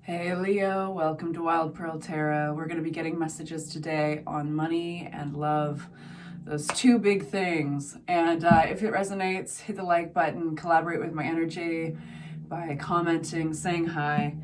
Hey Leo, welcome to Wild Pearl Tarot. We're going to be getting messages today on money and love, those two big things. And if it resonates, hit the like button, collaborate with my energy by commenting, saying hi.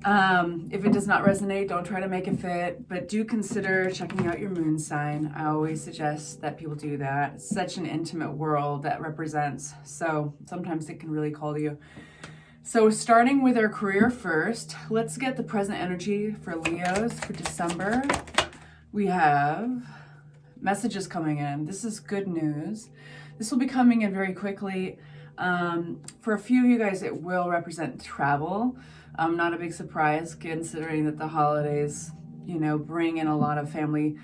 If it does not resonate, don't try to make it fit, but do consider checking out your moon sign. I always suggest that people do that. It's such an intimate world that represents, so sometimes it can really call to you. So starting with our career first, let's get the present energy for Leos for December. We have messages coming in. This is good news. This will be coming in very quickly. For a few of you guys, it will represent travel. Not a big surprise considering that the holidays, bring in a lot of family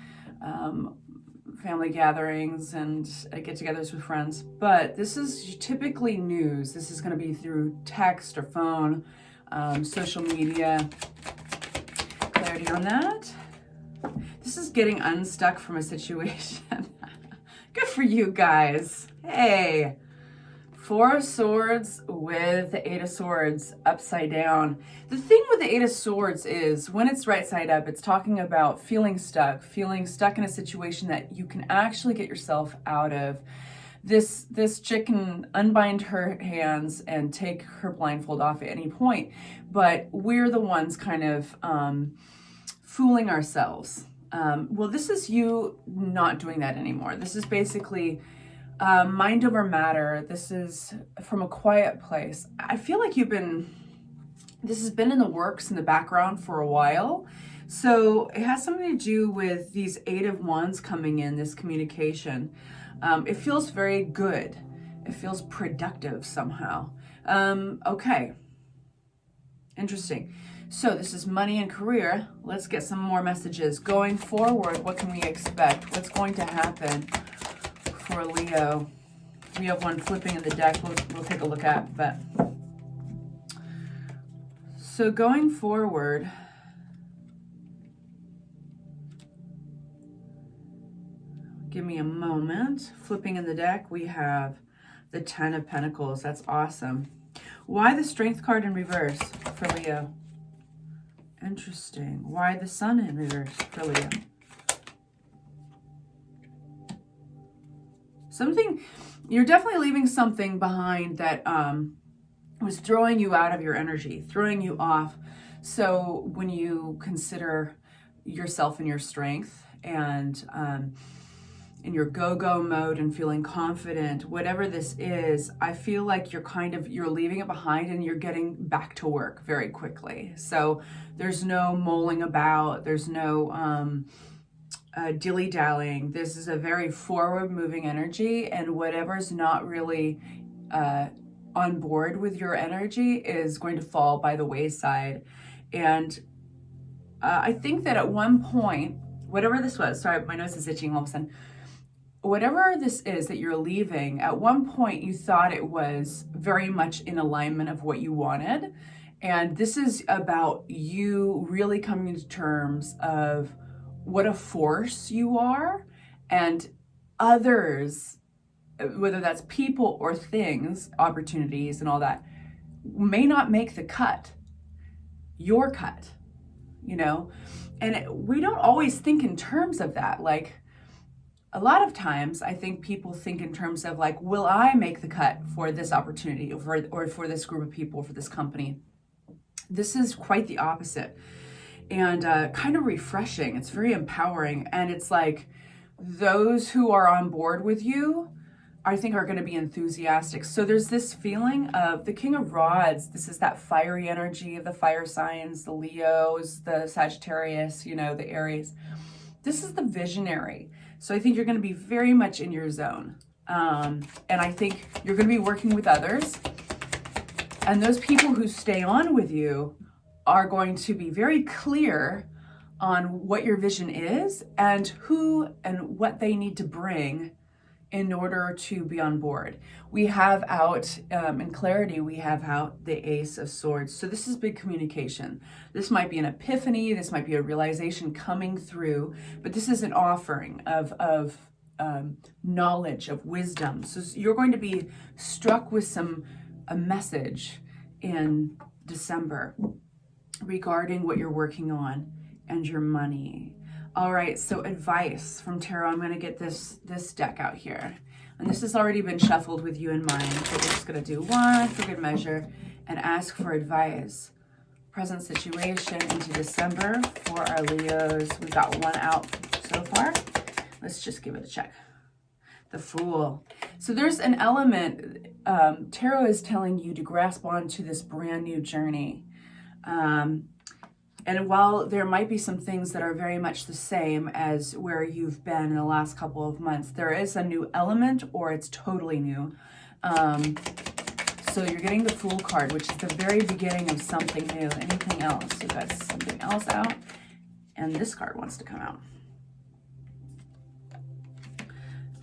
gatherings and get-togethers with friends. But this is typically news. This is going to be through text or phone, social media. Clarity on that. This is getting unstuck from a situation. Good for you guys. Hey. Four of Swords with the Eight of Swords upside down. The thing with the Eight of Swords is when it's right side up, it's talking about feeling stuck in a situation that you can actually get yourself out of. This chick can unbind her hands and take her blindfold off at any point, but we're the ones kind of fooling ourselves. Well, this is you not doing that anymore. This is basically mind over matter. This is from a quiet place. I feel like this has been in the works in the background for a while. So it has something to do with these Eight of Wands coming in, this communication. It feels very good. It feels productive somehow. Okay. Interesting. So this is money and career. Let's get some more messages. Going forward, what can we expect? What's going to happen for Leo? We have one flipping in the deck we'll take a look at. But so going forward, give me a moment. Flipping in the deck, we have the Ten of Pentacles. That's awesome. Why the Strength card in reverse for Leo? Interesting. Why the Sun in reverse for Leo? You're definitely leaving something behind that was throwing you out of your energy, throwing you off. So when you consider yourself and your strength and in your go-go mode and feeling confident, whatever this is, I feel like you're leaving it behind and you're getting back to work very quickly. So there's no mulling about, there's no dilly-dallying. This is a very forward-moving energy, and whatever's not really on board with your energy is going to fall by the wayside. And I think that at one point, whatever this was, sorry, my nose is itching all of a sudden. Whatever this is that you're leaving, at one point you thought it was very much in alignment of what you wanted. And this is about you really coming to terms of what a force you are, and others, whether that's people or things, opportunities and all that, may not make the cut, your cut, and we don't always think in terms of that. Like a lot of times I think people think in terms of like, will I make the cut for this opportunity or for this group of people, for this company? This is quite the opposite. And kind of refreshing. It's very empowering. And it's like those who are on board with you, I think, are going to be enthusiastic. So there's this feeling of the King of Rods. This is that fiery energy of the fire signs, the Leos, the Sagittarius, the Aries. This is the visionary. So I think you're going to be very much in your zone. And I think you're going to be working with others. And those people who stay on with you are going to be very clear on what your vision is and who and what they need to bring in order to be on board. We have out, in clarity, we have out the Ace of Swords. So this is big communication. This might be an epiphany. This might be a realization coming through, but this is an offering of knowledge, of wisdom. So you're going to be struck with a message in December. regarding what you're working on and your money. All right, so advice from tarot. I'm going to get this deck out here. And this has already been shuffled with you in mind. So we're just going to do one for good measure and ask for advice. Present situation into December for our Leos. We've got one out so far. Let's just give it a check. The Fool. So there's an element, tarot is telling you to grasp onto this brand new journey. And while there might be some things that are very much the same as where you've been in the last couple of months, there is a new element or it's totally new. So you're getting the Fool card, which is the very beginning of something new. Anything else? We've got something else out. And this card wants to come out.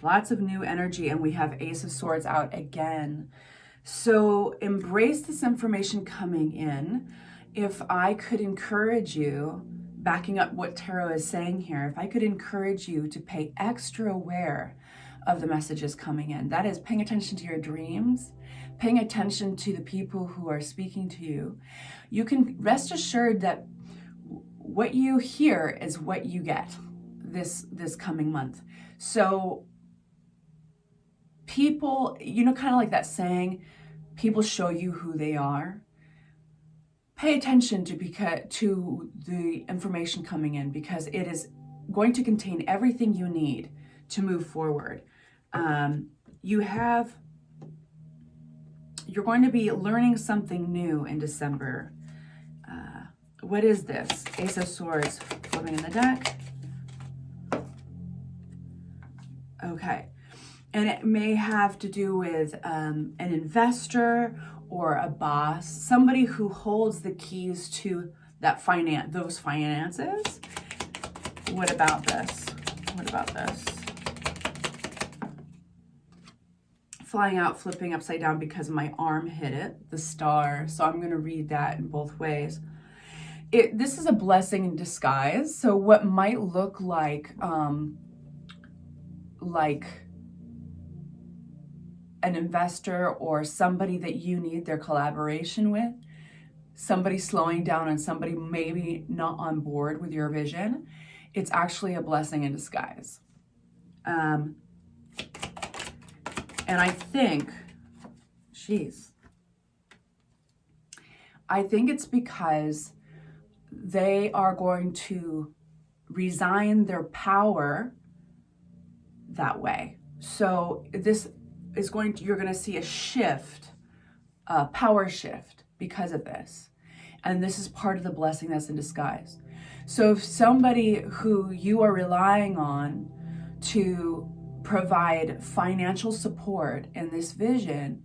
Lots of new energy, and we have Ace of Swords out again. So embrace this information coming in. If I could encourage you, backing up what tarot is saying here, if I could encourage you to pay extra aware of the messages coming in, that is paying attention to your dreams, paying attention to the people who are speaking to you, you can rest assured that what you hear is what you get this coming month. So people, you know, kind of like that saying, people show you who they are. Pay attention to the information coming in, because it is going to contain everything you need to move forward. You're going to be learning something new in December. What is this? Ace of Swords floating in the deck. Okay. And it may have to do with an investor or a boss, somebody who holds the keys to that those finances. What about this? What about this? Flying out, flipping upside down because my arm hit it, the Star. So I'm going to read that in both ways. This is a blessing in disguise. So what might look like an investor or somebody that you need their collaboration with, somebody slowing down and somebody maybe not on board with your vision, it's actually a blessing in disguise. And I think, I think it's because they are going to resign their power that way. So this is you're going to see a shift, a power shift because of this. And this is part of the blessing that's in disguise. So if somebody who you are relying on to provide financial support in this vision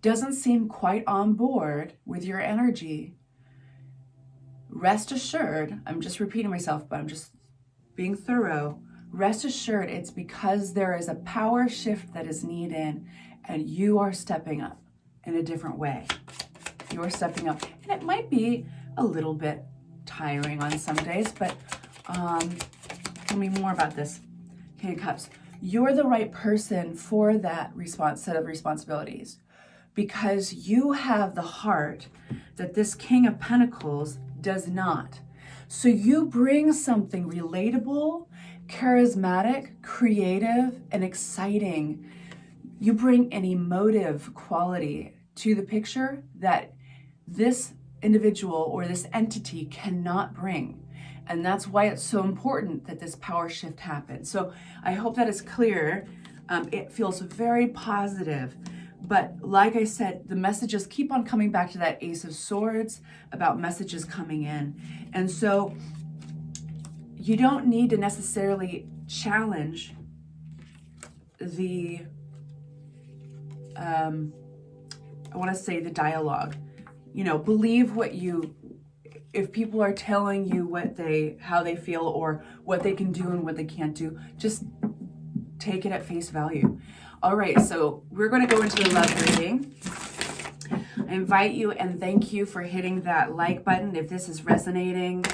doesn't seem quite on board with your energy, rest assured, I'm just repeating myself, but I'm just being thorough. Rest assured, it's because there is a power shift that is needed and you are stepping up in a different way. You're stepping up. And it might be a little bit tiring on some days, but tell me more about this. King of Cups. You're the right person for that set of responsibilities, because you have the heart that this King of Pentacles does not. So you bring something relatable, charismatic, creative, and exciting. You bring an emotive quality to the picture that this individual or this entity cannot bring. And that's why it's so important that this power shift happens. So I hope that is clear. It feels very positive. But like I said, the messages keep on coming back to that Ace of Swords about messages coming in. And so you don't need to necessarily challenge the, I want to say the dialogue. You know, believe if people are telling you how they feel or what they can do and what they can't do, just take it at face value. All right, so we're going to go into the love reading. I invite you and thank you for hitting that like button if this is resonating.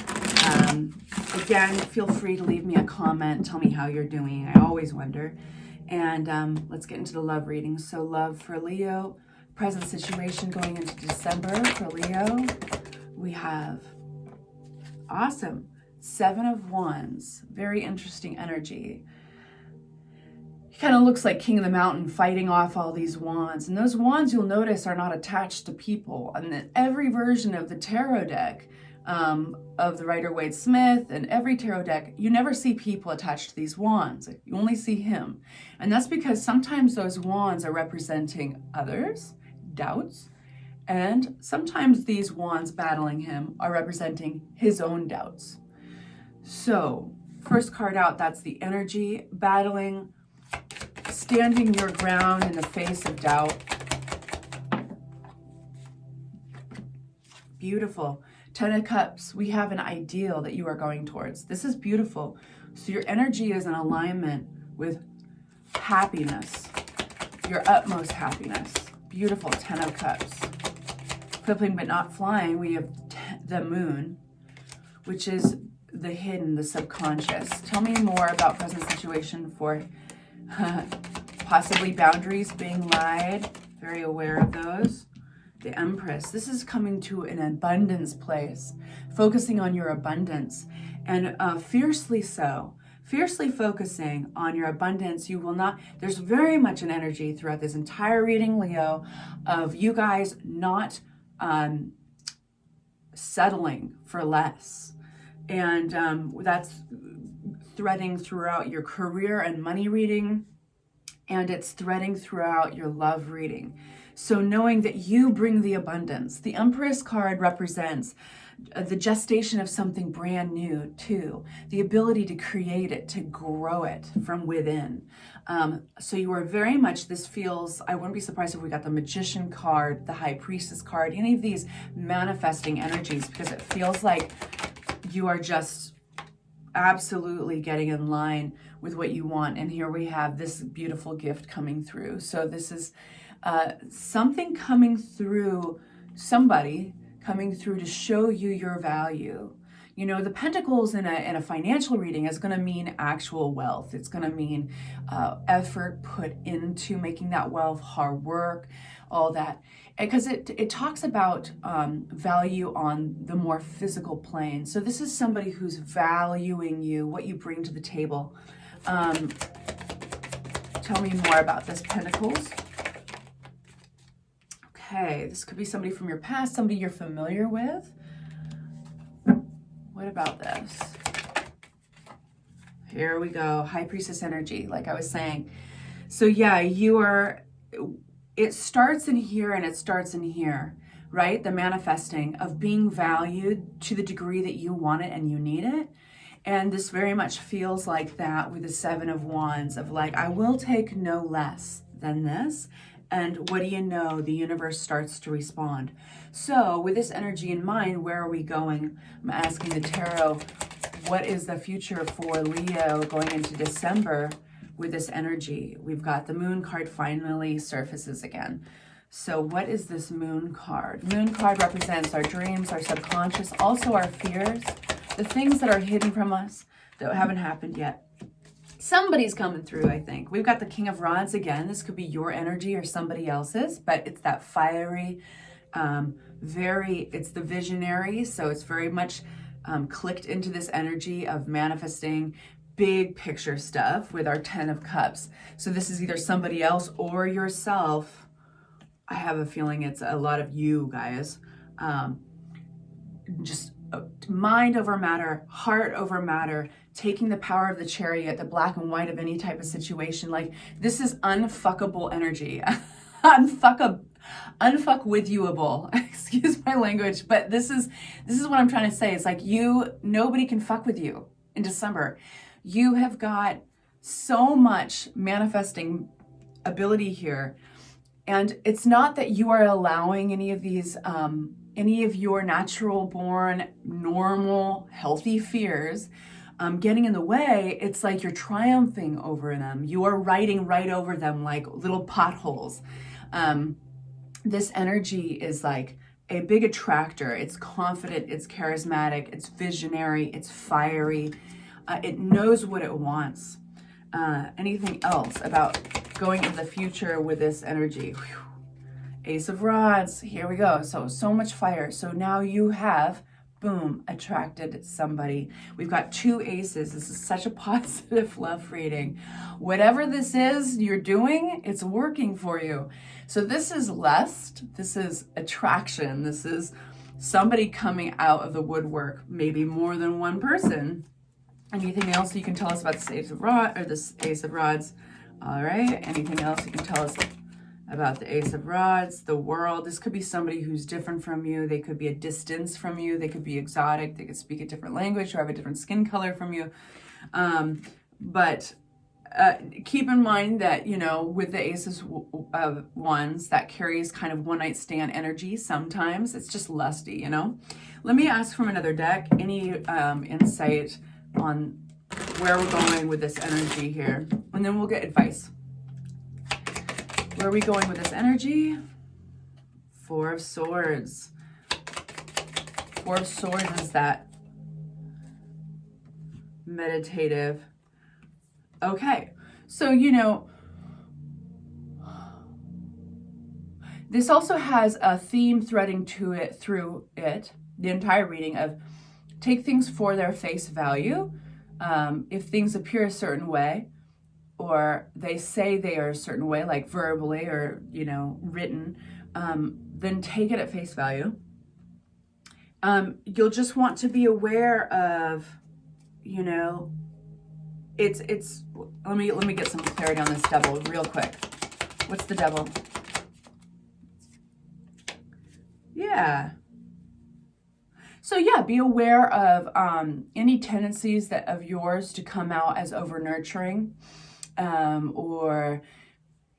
Again, feel free to leave me a comment. Tell me how you're doing. I always wonder. And let's get into the love reading. So love for Leo. Present situation going into December for Leo. We have Awesome. 7 of Wands. Very interesting energy. He kind of looks like King of the Mountain fighting off all these wands. And those wands, you'll notice, are not attached to people. And then every version of the tarot deck, of the Rider-Waite Smith and every tarot deck, you never see people attached to these wands. You only see him. And that's because sometimes those wands are representing others, doubts, and sometimes these wands battling him are representing his own doubts. So, first card out, that's the energy, battling, standing your ground in the face of doubt. Beautiful. 10 of Cups, we have an ideal that you are going towards. This is beautiful. So your energy is in alignment with happiness, your utmost happiness. Beautiful. 10 of Cups. Flipping but not flying, we have the moon, which is the hidden, the subconscious. Tell me more about present situation for possibly boundaries being lied. Very aware of those. The Empress. This is coming to an abundance place, focusing on your abundance, and fiercely so. Fiercely focusing on your abundance. You will not, there's very much an energy throughout this entire reading, Leo, of you guys not settling for less. And that's threading throughout your career and money reading, and it's threading throughout your love reading. So knowing that you bring the abundance. The Empress card represents the gestation of something brand new too. The ability to create it, to grow it from within. So you are very much, this feels, I wouldn't be surprised if we got the Magician card, the High Priestess card, any of these manifesting energies, because it feels like you are just absolutely getting in line with what you want. And here we have this beautiful gift coming through. So this is something coming through, somebody coming through to show you your value. You know, the Pentacles in a financial reading is going to mean actual wealth. It's going to mean effort put into making that wealth, hard work, all that. Because it talks about value on the more physical plane. So this is somebody who's valuing you, what you bring to the table. Tell me more about this, Pentacles. Okay, this could be somebody from your past, somebody you're familiar with. What about this? Here we go, High Priestess energy, like I was saying. So yeah, you are, it starts in here and it starts in here, right? The manifesting of being valued to the degree that you want it and you need it. And this very much feels like that with the 7 of Wands, of like, I will take no less than this. And what do you know? The universe starts to respond. So with this energy in mind, where are we going? I'm asking the tarot, what is the future for Leo going into December with this energy? We've got the Moon card finally surfaces again. So what is this Moon card? Moon card represents our dreams, our subconscious, also our fears, the things that are hidden from us that haven't happened yet. Somebody's coming through, I think. We've got the King of Rods again. This could be your energy or somebody else's, but it's that fiery, it's the visionary. So it's very much clicked into this energy of manifesting big picture stuff with our 10 of Cups. So this is either somebody else or yourself. I have a feeling it's a lot of you guys. Just mind over matter, heart over matter, taking the power of the Chariot, the black and white of any type of situation. Like, this is unfuckable energy. Unfuck with youable. Excuse my language, but this is what I'm trying to say. It's like nobody can fuck with you in December. You have got so much manifesting ability here. And it's not that you are allowing any of these, any of your natural born, normal, healthy fears getting in the way. It's like you're triumphing over them. You are riding right over them like little potholes. This energy is like a big attractor. It's confident, it's charismatic, it's visionary, it's fiery. It knows what it wants. Anything else about going into the future with this energy? Whew. Ace of Rods, here we go. So much fire. So now you have boom, attracted somebody. We've got 2 aces. This is such a positive love reading. Whatever this is you're doing, it's working for you. So this is lust. This is attraction. This is somebody coming out of the woodwork, maybe more than one person. Anything else you can tell us about this Ace of Rods or this Ace of Rods? All right. Anything else you can tell us about the Ace of Rods, the world? This could be somebody who's different from you. They could be a distance from you. They could be exotic. They could speak a different language or have a different skin color from you. But keep in mind that, you know, with the Aces of Wands, that carries kind of one-night stand energy sometimes. It's just lusty, you know. Let me ask from another deck, any insight on where we're going with this energy here, and then we'll get advice. Where are we going with this energy? 4 of Swords. 4 of Swords is that meditative. Okay, so, you know, this also has a theme threading to it through it, the entire reading, of take things for their face value. If things appear a certain way, or they say they are a certain way, like verbally or, you know, written, then take it at face value. You'll just want to be aware of, you know, it's let me get some clarity on this Devil real quick. What's the Devil? Yeah. So yeah, be aware of any tendencies that of yours to come out as over nurturing, or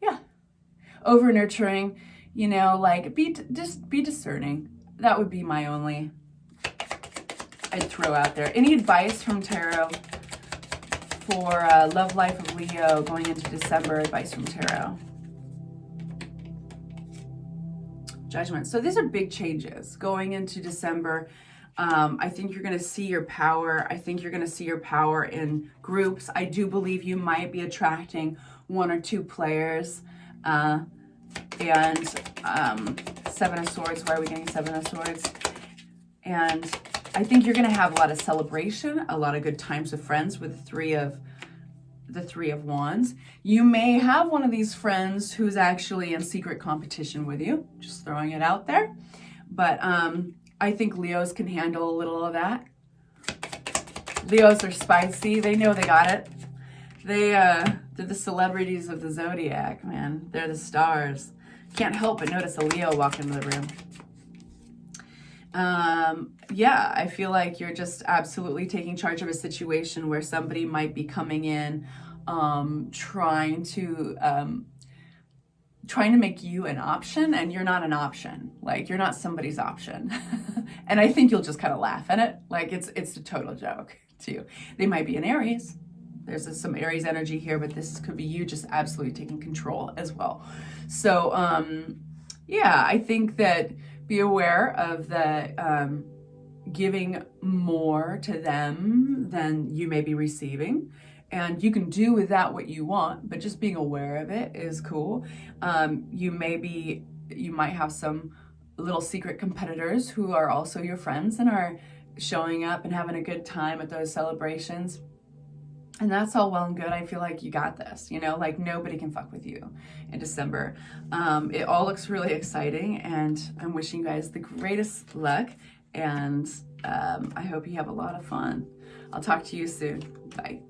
yeah, over nurturing. You know, like just be discerning. That would be my only I'd throw out there. Any advice from tarot for love life of Leo going into December? Advice from tarot. Judgment. So these are big changes going into December. I think you're going to see your power. I think you're going to see your power in groups. I do believe you might be attracting 1 or 2 players. And 7 of Swords. Why are we getting 7 of Swords? And I think you're going to have a lot of celebration, a lot of good times with friends with the 3 of Wands. You may have one of these friends who's actually in secret competition with you. Just throwing it out there. But I think Leos can handle a little of that. Leos are spicy. They know they got it. They're the celebrities of the zodiac, man. They're the stars. Can't help but notice a Leo walk into the room. Yeah, I feel like you're just absolutely taking charge of a situation where somebody might be coming in, trying to make you an option, and you're not an option. Like, you're not somebody's option. And I think you'll just kind of laugh at it. Like, it's a total joke to you. They might be an Aries. There's some Aries energy here, but this could be you just absolutely taking control as well. So, yeah, I think that be aware of the giving more to them than you may be receiving. And you can do with that what you want, but just being aware of it is cool. You might have some little secret competitors who are also your friends and are showing up and having a good time at those celebrations. And that's all well and good. I feel like you got this, you know, like nobody can fuck with you in December. It all looks really exciting, and I'm wishing you guys the greatest luck, and I hope you have a lot of fun. I'll talk to you soon. Bye.